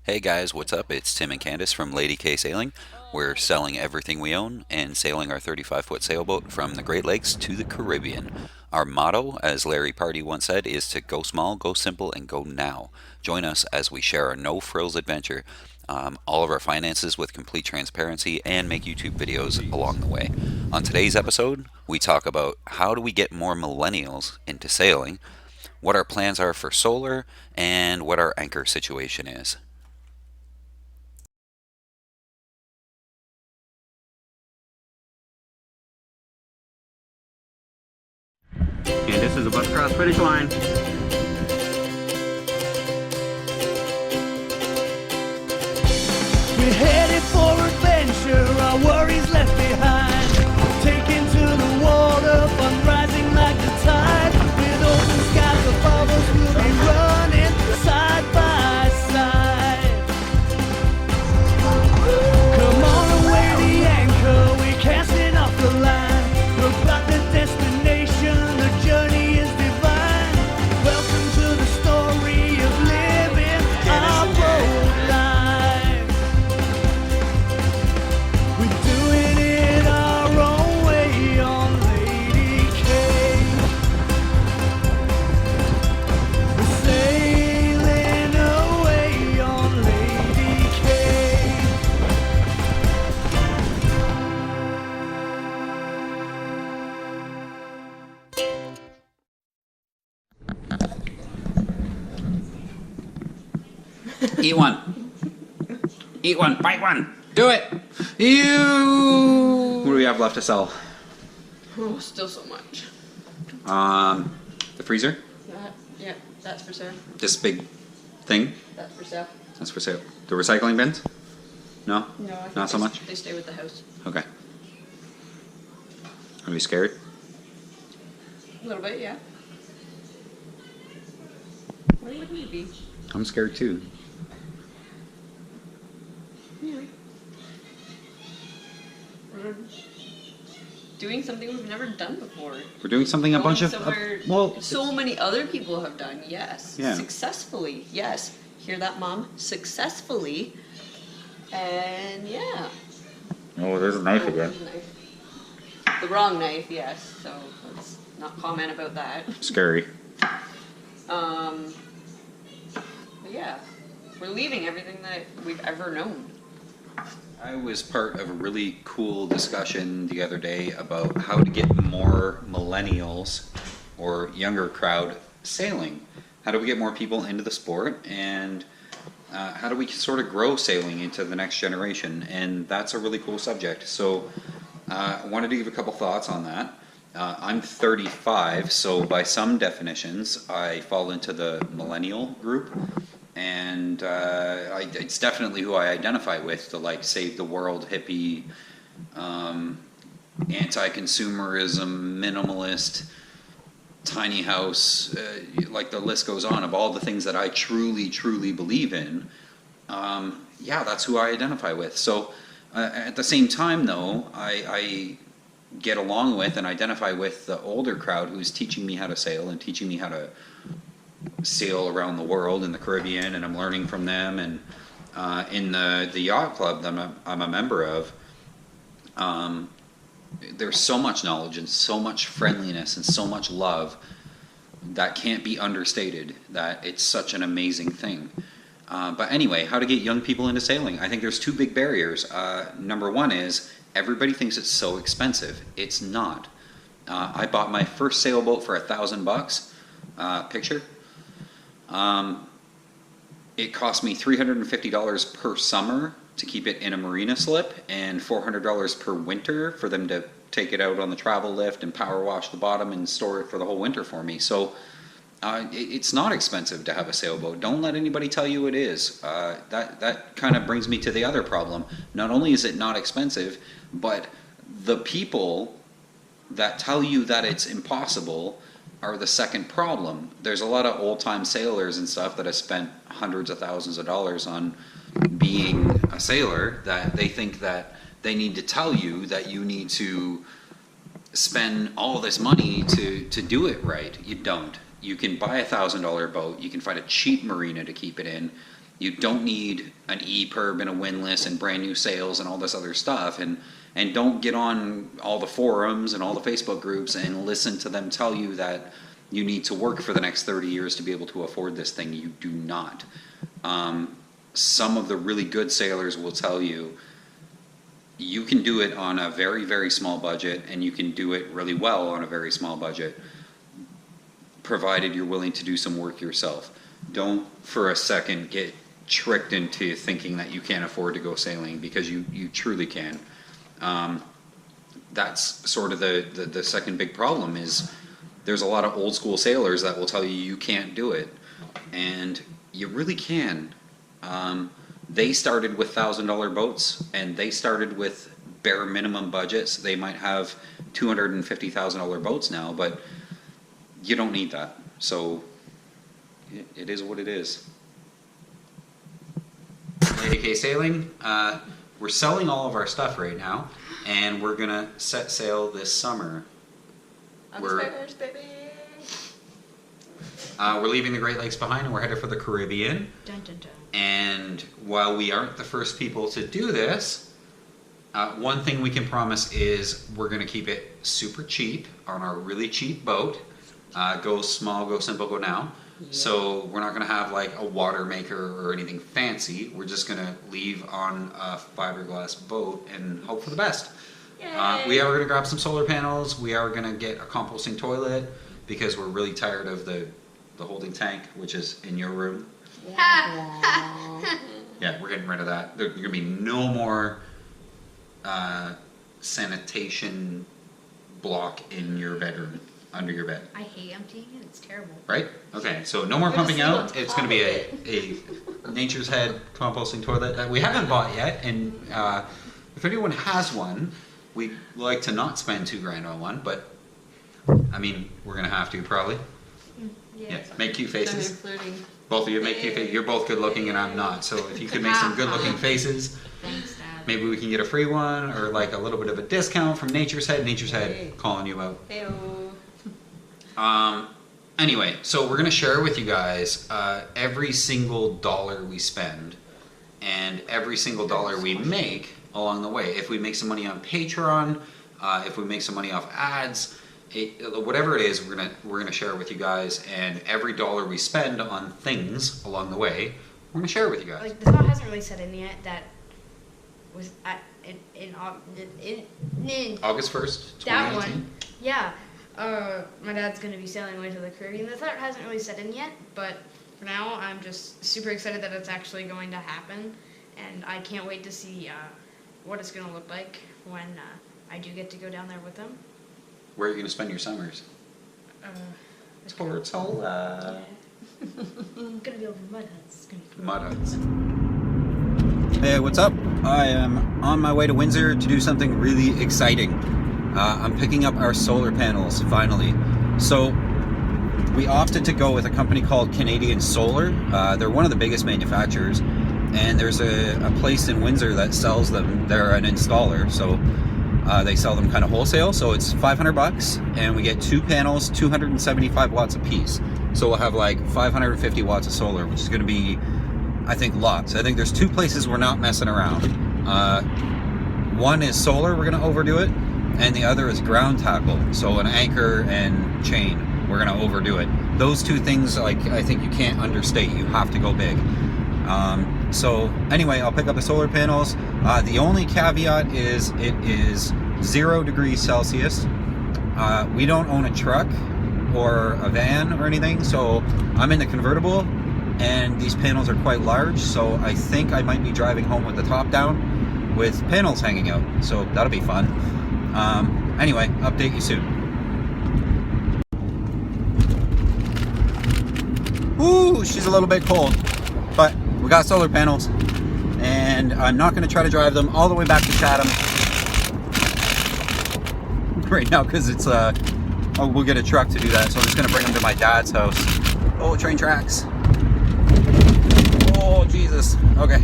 Hey guys, what's up? It's Tim and Candace from Lady K Sailing. We're selling everything we own and sailing our 35-foot sailboat from the Great Lakes to the Caribbean. Our motto, as Larry Pardey once said, is to go small, go simple, and go now. Join us as we share our no-frills adventure, all of our finances with complete transparency, and make YouTube videos along the way. On today's episode, we talk about how do we get more millennials into sailing, what our plans are for solar, and what our anchor situation is. And this is about to cross finish line. We're headed for adventure, our worries left behind. Taken to the water, fun rising like the tide. With open skies above us, we'll be running side by side. Come on away the anchor, we're casting off the line. Look at the destination, the journey is divine. Welcome to the story of living our boat life. We're doing it our own way on Lady K. We're sailing away on Lady K. Eat one. Eat one. Bite one. Do it. You. What do we have left to sell? Oh, still so much. The freezer. Yeah, that's for sale. This big thing. That's for sale. That's for sale. The recycling bins. No. No, I think Not so they- much. They stay with the house. Okay. Are you scared? A little bit, yeah. Why wouldn't you be? I'm scared too. Yeah. We're doing something we've never done before. We're doing something a bunch of. Somewhere Well. so many other people have done, yes. Yeah. Successfully, yes. Hear that, Mom? Successfully. And yeah. Oh, there's a knife Oh, again. there's a knife. The wrong knife, yes. So let's not comment about that. Scary. But yeah, we're leaving everything that we've ever known. I was part of a really cool discussion the other day about how to get more millennials or younger crowd sailing. How do we get more people into the sport, and how do we sort of grow sailing into the next generation? And that's a really cool subject. So I wanted to give a couple thoughts on that. I'm 35, so by some definitions, I fall into the millennial group. And it's definitely who I identify with, the like save the world hippie, anti-consumerism, minimalist, tiny house, like the list goes on of all the things that I truly, truly believe in. Yeah, that's who I identify with. So at the same time though, I get along with and identify with the older crowd who's teaching me how to sail and teaching me how to sail around the world in the Caribbean, and I'm learning from them. And in the yacht club that I'm a member of, there's so much knowledge and so much friendliness and so much love that can't be understated, that it's such an amazing thing. But anyway, how to get young people into sailing? I think there's two big barriers. Number one is everybody thinks it's so expensive. It's not. I bought my first sailboat for $1,000. Picture. It cost me $350 per summer to keep it in a marina slip, and $400 per winter for them to take it out on the travel lift and power wash the bottom and store it for the whole winter for me. So it's not expensive to have a sailboat. Don't let anybody tell you it is. That kind of brings me to the other problem. Not only is it not expensive, but the people that tell you that it's impossible are the second problem. There's a lot of old-time sailors and stuff that have spent hundreds of thousands of dollars on being a sailor, that they think that they need to tell you that you need to spend all this money to do it right. You don't. You can buy $1,000 boat, you can find a cheap marina to keep it in, You don't need an EPIRB and a windlass and brand new sails and all this other stuff. And don't get on all the forums and all the Facebook groups and listen to them tell you that you need to work for the next 30 years to be able to afford this thing. You do not. Some of the really good sailors will tell you you can do it on a very, very small budget, and you can do it really well on a very small budget, provided you're willing to do some work yourself. Don't for a second get tricked into thinking that you can't afford to go sailing, because you truly can. That's sort of the second big problem is there's a lot of old school sailors that will tell you you can't do it, and you really can. They started with $1,000 boats, and they started with bare minimum budgets. They might have $250,000 boats now, but you don't need that. So it is what it is. AK Sailing, we're selling all of our stuff right now, and we're gonna set sail this summer. We're leaving the Great Lakes behind, and we're headed for the Caribbean. Dun, dun, dun. And while we aren't the first people to do this, one thing we can promise is we're going to keep it super cheap on our really cheap boat. Go small, go simple, go now. Yeah. So we're not going to have like a water maker or anything fancy. We're just going to leave on a fiberglass boat and hope for the best. We are going to grab some solar panels. We are going to get a composting toilet because we're really tired of the holding tank, which is in your room. Yeah, we're getting rid of that. There's going to be no more sanitation block in your bedroom, under your bed. I hate emptying it. It's terrible. Right? Okay, so no more pumping out. It's going to be a Nature's Head composting toilet that we haven't bought yet. And if anyone has one, we'd like to not spend $2,000 on one, but I mean, we're going to have to probably. Yeah, make cute faces. Both of you make cute faces. You're both good looking and I'm not. So if you could make some good looking faces, Thanks, Dad. maybe we can get a free one or like a little bit of a discount from Nature's Head. Nature's Head calling you out. Anyway, so we're going to share with you guys every single dollar we spend and every single dollar we make along the way. If we make some money on Patreon, if we make some money off ads, whatever it is, we're gonna share with you guys, and every dollar we spend on things along the way, we're gonna share with you guys. Like, the thought hasn't really set in yet that was in August 1st, 2019. that one. Yeah, my dad's gonna be sailing away to the Caribbean. The thought hasn't really set in yet, but for now, I'm just super excited that it's actually going to happen, and I can't wait to see what it's gonna look like when I do get to go down there with them. Where are you going to spend your summers? Tortola. I'm gonna be over mud huts. It's gonna be cool. Mud huts. Hey, what's up? I am on my way to Windsor to do something really exciting. I'm picking up our solar panels, finally. So, we opted to go with a company called Canadian Solar. They're one of the biggest manufacturers, and there's a place in Windsor that sells them. They're an installer, so they sell them kind of wholesale, so it's $500, and we get 2 panels, 275 watts a piece. So we'll have like 550 watts of solar, which is going to be, I think, lots. I think there's 2 places we're not messing around. One is solar, we're going to overdo it, and the other is ground tackle, so an anchor and chain. We're going to overdo it. Those 2 things, like, I think you can't understate. You have to go big. So anyway, I'll pick up the solar panels. The only caveat is it is 0 degrees Celsius. We don't own a truck or a van or anything, so I'm in the convertible, and these panels are quite large, so I think I might be driving home with the top down with panels hanging out, so that'll be fun. Anyway, update you soon. Ooh, she's a little bit cold, but we got solar panels, and I'm not going to try to drive them all the way back to Chatham right now because it's we'll get a truck to do that, so I'm just going to bring them to my dad's house. Oh, train tracks. Oh, Jesus. Okay.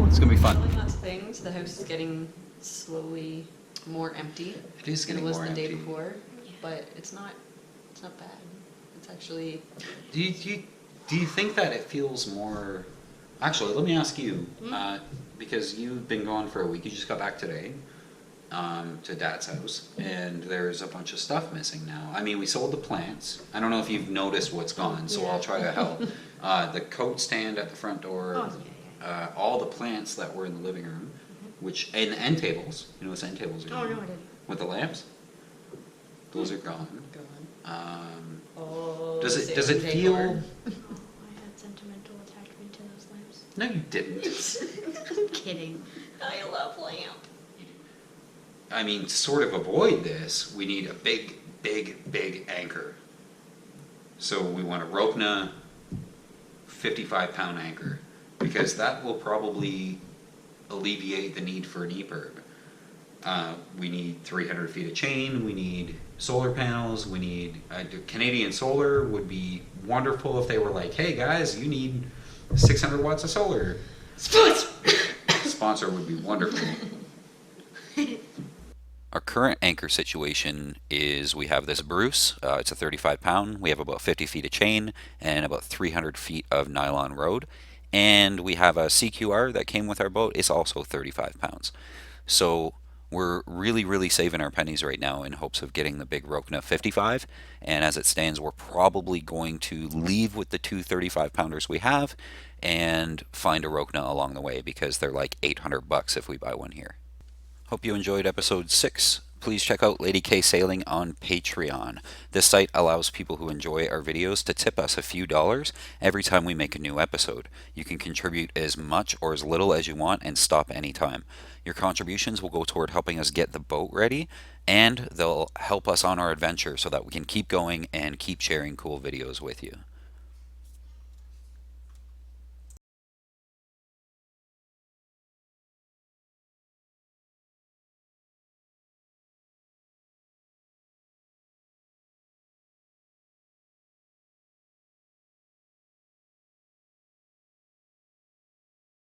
It's going to be fun. Selling lots of things. The house is getting slowly more empty. It is getting than it more was the day empty. before, but it's not bad. It's actually. Do you Do you think that it feels more? Actually, let me ask you, because you've been gone for a week. You just got back today to Dad's house, and there's a bunch of stuff missing now. I mean, we sold the plants. I don't know if you've noticed what's gone, so I'll try to help. The coat stand at the front door, all the plants that were in the living room, which and end tables. You know what end tables are? Oh, no, I didn't. With the lamps, those are gone. Oh, Does it sitting feel? decor. I had sentimental attachment to those lamps. No, you didn't. I'm kidding. I love lamp. I mean, to sort of avoid this, we need a big, big, big anchor. So we want a Rokna 55-pound anchor, because that will probably alleviate the need for an EPIRB. We need 300 feet of chain, we need solar panels, we need Canadian Solar would be wonderful if they were like, hey guys, you need 600 watts of solar. Sponsor would be wonderful. Our current anchor situation is we have this Bruce, it's a 35 pound, we have about 50 feet of chain and about 300 feet of nylon road, and we have a CQR that came with our boat, it's also 35 pounds. So we're really saving our pennies right now in hopes of getting the big Rokna 55, and as it stands we're probably going to leave with the two 35 pounders we have and find a Rokna along the way, because they're like $800 if we buy one here. Hope you enjoyed episode 6. Please check out Lady K Sailing on Patreon. This site allows people who enjoy our videos to tip us a few dollars every time we make a new episode. You can contribute as much or as little as you want and stop anytime. Your contributions will go toward helping us get the boat ready, and they'll help us on our adventure so that we can keep going and keep sharing cool videos with you.